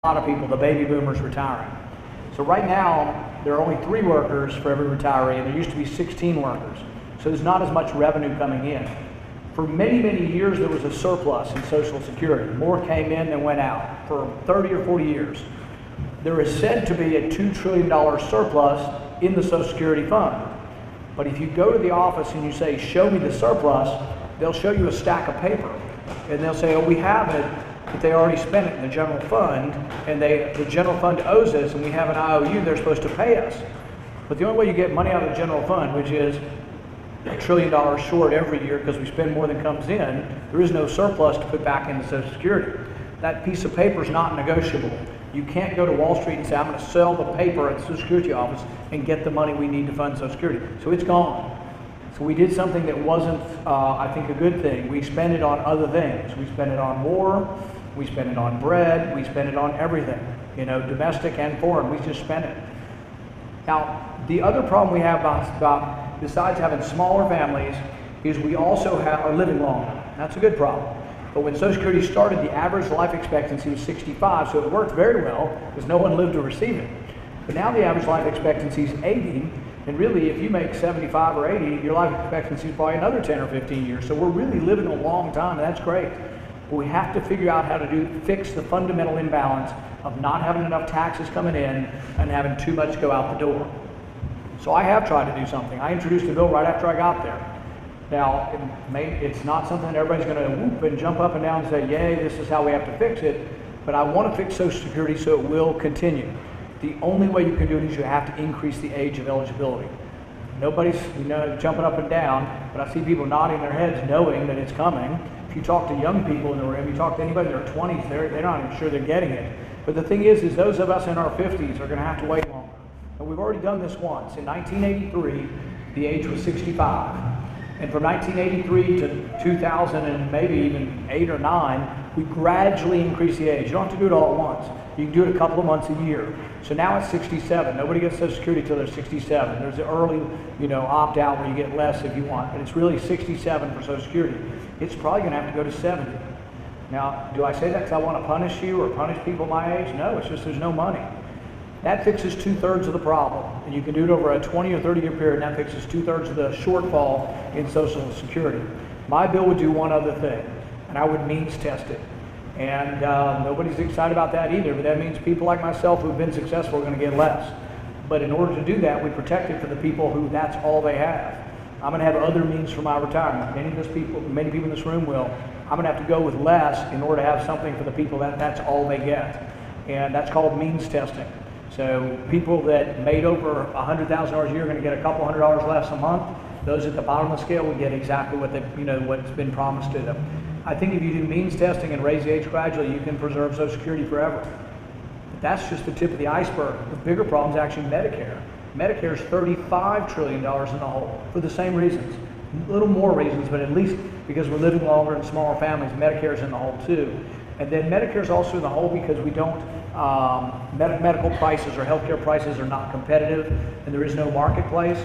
a lot of people, the baby boomers retiring. So right now, there are only 3 workers for every retiree, and there used to be 16 workers. So there's not as much revenue coming in. For many, many years, there was a surplus in Social Security. More came in than went out for 30 or 40 years. There is said to be a $2 trillion surplus in the Social Security fund. But if you go to the office and you say, show me the surplus, they'll show you a stack of paper. And they'll say, oh, we have it, but they already spent it in the general fund, and the general fund owes us, and we have an IOU they're supposed to pay us. But the only way you get money out of the general fund, which is $1 trillion short every year because we spend more than comes in, there is no surplus to put back into Social Security. That piece of paper is not negotiable. You can't go to Wall Street and say, I'm going to sell the paper at the Social Security office and get the money we need to fund Social Security. So it's gone. So we did something that wasn't, I think, a good thing. We spent it on other things. We spent it on war, we spent it on bread, we spent it on everything, you know, domestic and foreign. We just spent it. Now, the other problem we have besides having smaller families is we also are living longer. That's a good problem. But when Social Security started, the average life expectancy was 65, so it worked very well because no one lived to receive it. But now the average life expectancy is 80, and really if you make 75 or 80, your life expectancy is probably another 10 or 15 years. So we're really living a long time, and that's great. But we have to figure out how to fix the fundamental imbalance of not having enough taxes coming in and having too much go out the door. So I have tried to do something. I introduced a bill right after I got there. Now, it's not something that everybody's going to whoop and jump up and down and say, yay, this is how we have to fix it, but I want to fix Social Security so it will continue. The only way you can do it is you have to increase the age of eligibility. Nobody's jumping up and down, but I see people nodding their heads knowing that it's coming. If you talk to young people in the room, you talk to anybody in their 20s, they're not even sure they're getting it. But the thing is those of us in our 50s are going to have to wait longer. And we've already done this once. In 1983, the age was 65. And from 1983 to 2000 and maybe even 8 or 9, we gradually increased the age. You don't have to do it all at once. You can do it a couple of months a year. So now it's 67. Nobody gets Social Security until they're 67. There's an early, opt-out where you get less if you want, but it's really 67 for Social Security. It's probably going to have to go to 70. Now, do I say that because I want to punish you or punish people my age? No, it's just there's no money. That fixes 2/3 of the problem, and you can do it over a 20 or 30 year period, and that fixes 2/3 of the shortfall in Social Security. My bill would do one other thing, and I would means test it. And nobody's excited about that either, but that means people like myself who've been successful are going to get less. But in order to do that, we protect it for the people who that's all they have. I'm going to have other means for my retirement. Many people in this room will. I'm going to have to go with less in order to have something for the people that's all they get. And that's called means testing. So people that made over $100,000 a year are going to get a couple $100 less a month. Those at the bottom of the scale will get exactly what's been promised to them. I think if you do means testing and raise the age gradually, you can preserve Social Security forever. But that's just the tip of the iceberg. The bigger problem is actually Medicare. Medicare is $35 trillion in the hole for the same reasons. A little more reasons, but at least because we're living longer in smaller families, Medicare is in the hole too. And then Medicare is also in the hole because we don't, medical prices or healthcare prices are not competitive and there is no marketplace,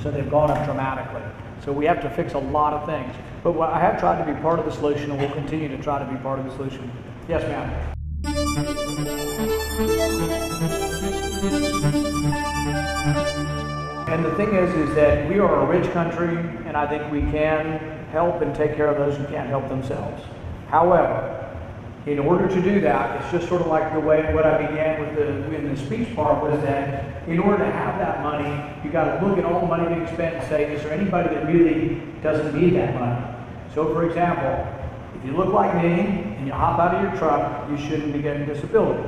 so they've gone up dramatically. So we have to fix a lot of things. But I have tried to be part of the solution and will continue to try to be part of the solution. Yes, ma'am. And the thing is that we are a rich country, and I think we can help and take care of those who can't help themselves. However, in order to do that, it's just sort of like the way what I began with in the speech part was that in order to have that money, you got to look at all the money being spent and say, is there anybody that really doesn't need that money? So for example, if you look like me and you hop out of your truck, you shouldn't be getting disability.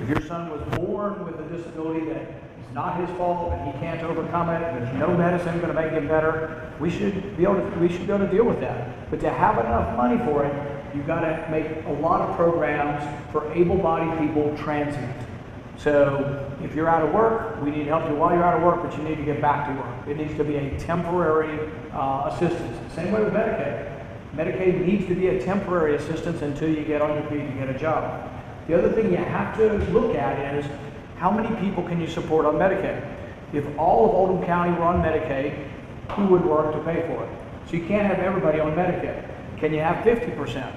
If your son was born with a disability that is not his fault and he can't overcome it, there's no medicine going to make him better, we should be able to deal with that. But to have enough money for it, you've got to make a lot of programs for able-bodied people transient. So if you're out of work, we need to help you while you're out of work, but you need to get back to work. It needs to be a temporary assistance. Same way with Medicaid. Medicaid needs to be a temporary assistance until you get on your feet and get a job. The other thing you have to look at is how many people can you support on Medicaid? If all of Oldham County were on Medicaid, who would work to pay for it? So you can't have everybody on Medicaid. Can you have 50%?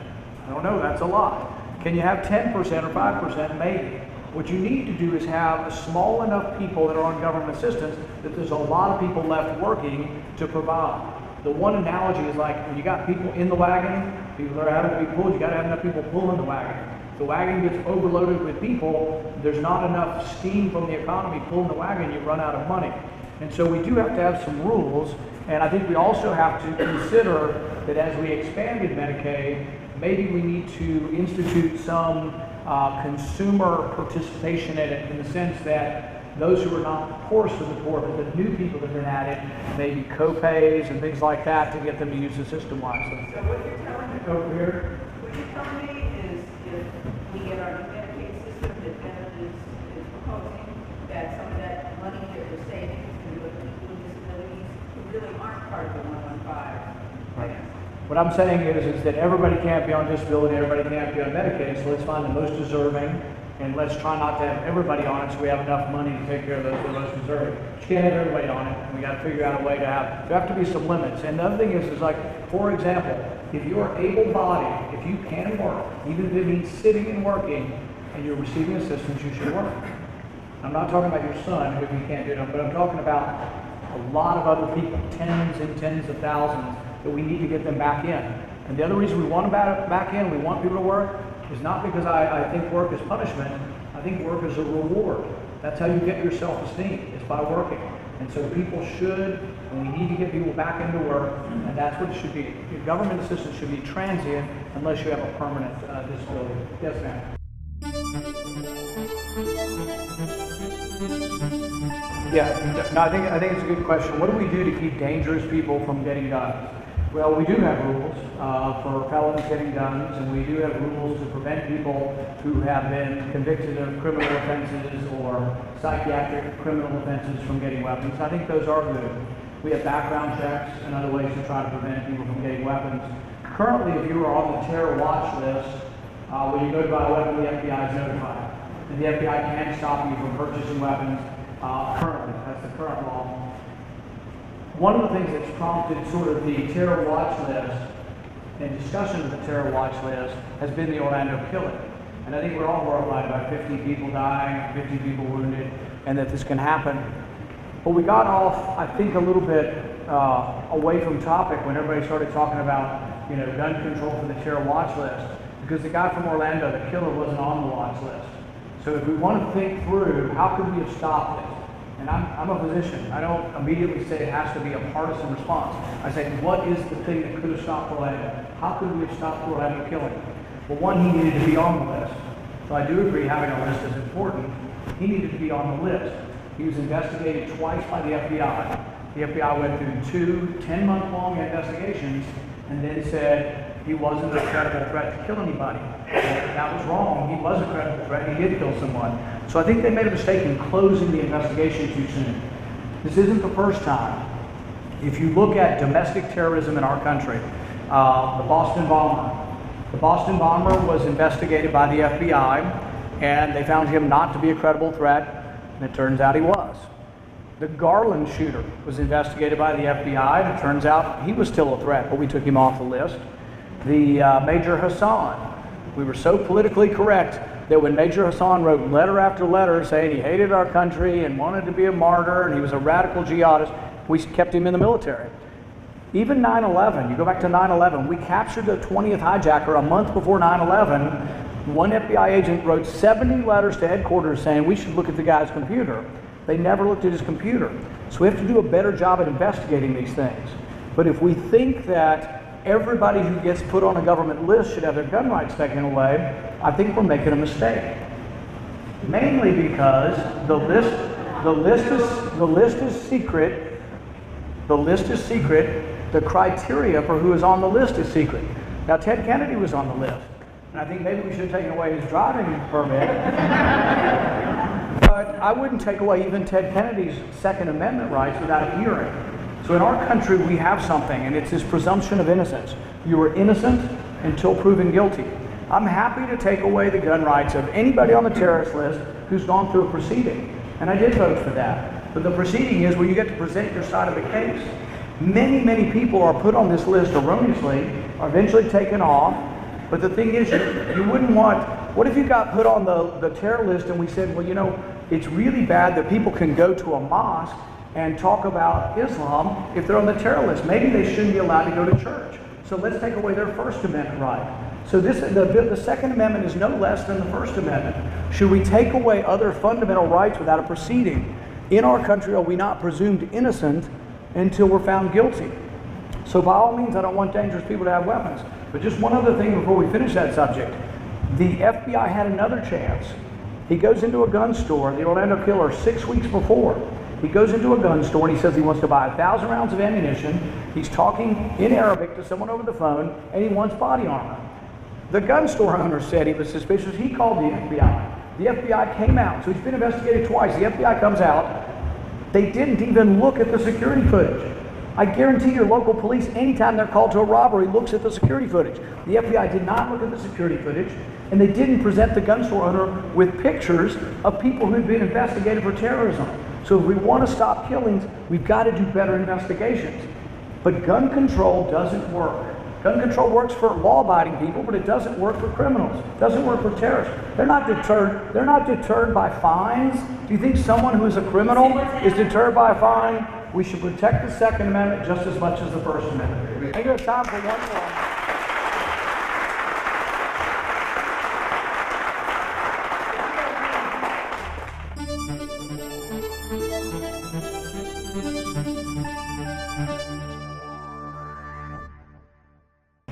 I don't know, that's a lot. Can you have 10% or 5%? Maybe. What you need to do is have a small enough people that are on government assistance that there's a lot of people left working to provide. The one analogy is like when you got people in the wagon, people that are having to be pulled, you got to have enough people pulling the wagon. If the wagon gets overloaded with people, there's not enough steam from the economy pulling the wagon, you run out of money. And so we do have to have some rules, and I think we also have to consider that as we expanded Medicaid, maybe we need to institute some consumer participation in it, in the sense that those who are not the poorest of the poor, but the new people that have been added, maybe co-pays and things like that to get them to use the system wisely. So what you're telling me over here, what you're telling me is if we get our new Medicaid system that Bennett is proposing, that some of that money that we're saving is going to go to people with disabilities who really aren't part of the 115. right. What I'm saying is that everybody can't be on disability, everybody can't be on Medicaid, so let's find the most deserving, and let's try not to have everybody on it so we have enough money to take care of those who are most deserving. But you can't have everybody on it, and we got to figure out a way to have, there have to be some limits. And the other thing is like, for example, if you're able-bodied, if you can work, even if it means sitting and working, and you're receiving assistance, you should work. I'm not talking about your son, who you can't do it, but I'm talking about a lot of other people, tens and tens of thousands, that we need to get them back in. And the other reason we want them back in, we want people to work, is not because I think work is punishment. I think work is a reward. That's how you get your self-esteem, is by working. And so people should, and we need to get people back into work, and that's what it should be. Your government assistance should be transient unless you have a permanent disability. Yes, ma'am. Yeah, no, I think it's a good question. What do we do to keep dangerous people from getting guns? Well, we do have rules for felons getting guns, and we do have rules to prevent people who have been convicted of criminal offenses or psychiatric criminal offenses from getting weapons. I think those are good. We have background checks and other ways to try to prevent people from getting weapons. Currently, if you are on the terror watch list, when you go to buy a weapon, the FBI is notified. And the FBI can't stop you from purchasing weapons currently. That's the current law. One of the things that's prompted sort of the terror watch list and discussion of the terror watch list has been the Orlando killing. And I think we're all horrified about 50 people dying, 50 people wounded, and that this can happen. But we got off, I think, a little bit away from topic when everybody started talking about, gun control for the terror watch list, because the guy from Orlando, the killer, wasn't on the watch list. So if we want to think through, how could we have stopped it? And I'm a physician. I don't immediately say it has to be a partisan response. I say, what is the thing that could have stopped Orlando? How could we have stopped Orlando killing? Well, one, he needed to be on the list. So I do agree having a list is important. He needed to be on the list. He was investigated twice by the FBI. The FBI went through 2 10-month-long investigations and then said he wasn't a credible threat to kill anybody. That was wrong. He was a credible threat. He did kill someone. So I think they made a mistake in closing the investigation too soon. This isn't the first time. If you look at domestic terrorism in our country, the Boston bomber. The Boston bomber was investigated by the FBI, and they found him not to be a credible threat, and it turns out he was. The Garland shooter was investigated by the FBI, and it turns out he was still a threat, but we took him off the list. The Major Hassan. We were so politically correct that when Major Hassan wrote letter after letter saying he hated our country and wanted to be a martyr and he was a radical jihadist, we kept him in the military. Even 9/11, you go back to 9/11, we captured the 20th hijacker a month before 9/11. One FBI agent wrote 70 letters to headquarters saying we should look at the guy's computer. They never looked at his computer. So we have to do a better job at investigating these things. But if we think that everybody who gets put on a government list should have their gun rights taken away, I think we're making a mistake. Mainly because the list is secret. The list is secret. The criteria for who is on the list is secret. Now, Ted Kennedy was on the list, and I think maybe we should have taken away his driving permit. But I wouldn't take away even Ted Kennedy's Second Amendment rights without a hearing. So in our country, we have something, and it's this presumption of innocence. You are innocent until proven guilty. I'm happy to take away the gun rights of anybody on the terrorist list who's gone through a proceeding, and I did vote for that. But the proceeding is where you get to present your side of the case. Many, many people are put on this list erroneously, are eventually taken off. But the thing is, you wouldn't want, what if you got put on the terror list and we said, well, you know, it's really bad that people can go to a mosque and talk about Islam if they're on the terror list. Maybe they shouldn't be allowed to go to church. So let's take away their First Amendment right. So the Second Amendment is no less than the First Amendment. Should we take away other fundamental rights without a proceeding? In our country, are we not presumed innocent until we're found guilty? So by all means, I don't want dangerous people to have weapons. But just one other thing before we finish that subject. The FBI had another chance. He goes into a gun store, the Orlando killer, 6 weeks before. He goes into a gun store and he says he wants to buy 1,000 rounds of ammunition. He's talking in Arabic to someone over the phone, and he wants body armor. The gun store owner said he was suspicious. He called the FBI. The FBI came out. So he's been investigated twice. The FBI comes out. They didn't even look at the security footage. I guarantee your local police, anytime they're called to a robbery, looks at the security footage. The FBI did not look at the security footage, and they didn't present the gun store owner with pictures of people who'd been investigated for terrorism. So if we want to stop killings, we've got to do better investigations. But gun control doesn't work. Gun control works for law-abiding people, but it doesn't work for criminals. It doesn't work for terrorists. They're not deterred by fines. Do you think someone who is a criminal is deterred by a fine? We should protect the Second Amendment just as much as the First Amendment. I think we have time for one more.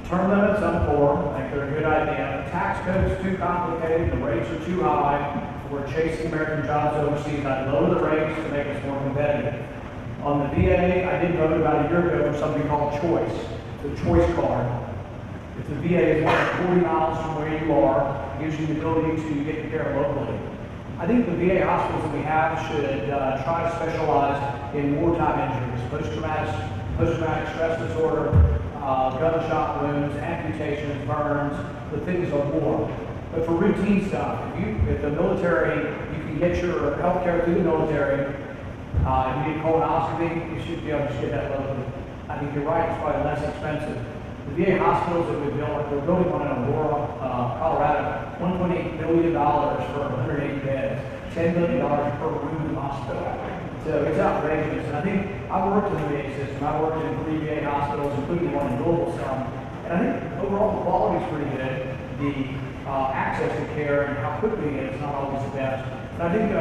Term limits, I'm for. I think they're a good idea. The tax code is too complicated. The rates are too high. We're chasing American jobs overseas. I'd lower the rates to make us more competitive. On the VA, I did vote about a year ago for something called choice, the choice card. If the VA is more than 40 miles from where you are, it gives you the ability to get care locally. I think the VA hospitals that we have should try to specialize in wartime injuries, post-traumatic stress disorder, gunshot wounds, amputations, burns, the things of war. But for routine stuff, if the military, you can get your health care through the military. If you need colonoscopy, you should be able to get that locally. I think you're right, it's probably less expensive. The VA hospitals that we're building one in Aurora, Colorado, $1.8 billion for 180 beds, $10 billion per room in the hospital. So it's outrageous. And I think I've worked in the VA system. I've worked in 3 VA hospitals, including one in Louisville some. And I think overall the quality is pretty good. The access to care and how quickly it is not always the best. And I think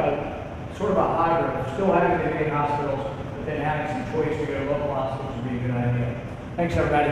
sort of a hybrid, still having the VA hospitals, but then having some choice to go to local hospitals would be a good idea. Thanks, everybody.